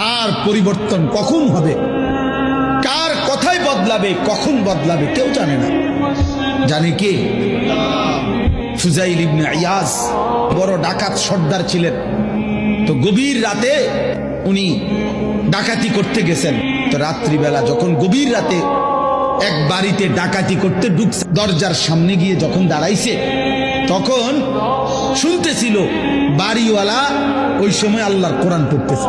কার পরিবর্তন কখন হবে, কার কথাই বদলাবে, কখন বদলাবে কেউ জানে না। জানে কে? ফুজাইল ইবনে ইয়াজ বড় ডাকাত সর্দার ছিলেন। তো গভীর রাতে উনি ডাকাতি করতে গেছেন। তো রাত্রিবেলা যখন গভীর রাতে এক বাড়িতে ডাকাতি করতে ঢুকছে, দরজার সামনে গিয়ে যখন দাঁড়াইছে তখন শুনতেছিল বাড়িওয়ালা ওই সময় আল্লাহর কোরআন পড়তেছে।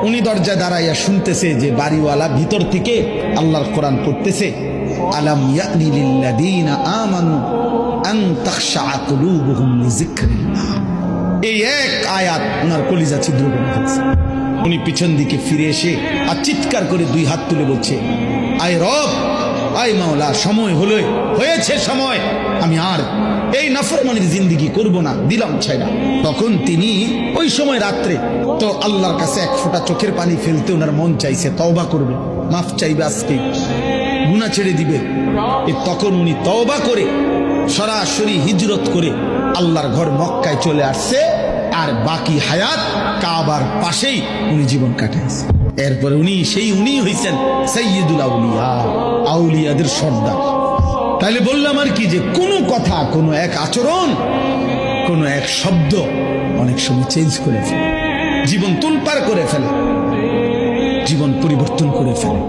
উনি দরজায় দাঁড়াইয়া শুনতেছে যে বাড়িওয়ালা ভিতর থেকে আল্লাহর কোরআন পড়তেছে, আলাম ইয়ানি লিল্লাযীনা আমানু আন তাখশা কুলুবুহুম লিযিকরিল্লাহ। এই এক আয়াত ওনার কলিজা ছিদ্র করে ফেলছে। উনি পিছন দিকে ফিরে এসে আর চিৎকার করে দুই হাত তুলে বলছে, আয় রব, আয় মাওলা, সময় হলো, হয়েছে সময়, আমি আর এই নাফরমানির জিন্দেগি করব না, দিলাম ছাইরা। তখন তিনি ওই সময় রাত্রে তো আল্লাহর কাছে এক ফোঁটা চোখের পানি ফেলতে ওনার মন চাইছে, তওবা করবে, মাফ চাইবে, আজকে গুনাহ ছেড়ে দিবে। তখন উনি তওবা করে সরাসরি হিজরত করে আল্লাহর ঘর মক্কায় চলে আসছে, আর বাকি হায়াত কাবার পাশেই উনি জীবন কাটাইছে। এরপরে উনি হইছেন সাইয়্যিদুল আউলিয়া, আউলিয়াদের সর্দার। তাহলে বললাম আর কি, যে কোনো কথা, কোনো এক আচরণ, কোনো এক শব্দ অনেক সময় চেঞ্জ করে ফেলে, জীবন তুলপার করে ফেলে, জীবন পরিবর্তন করে ফেলে।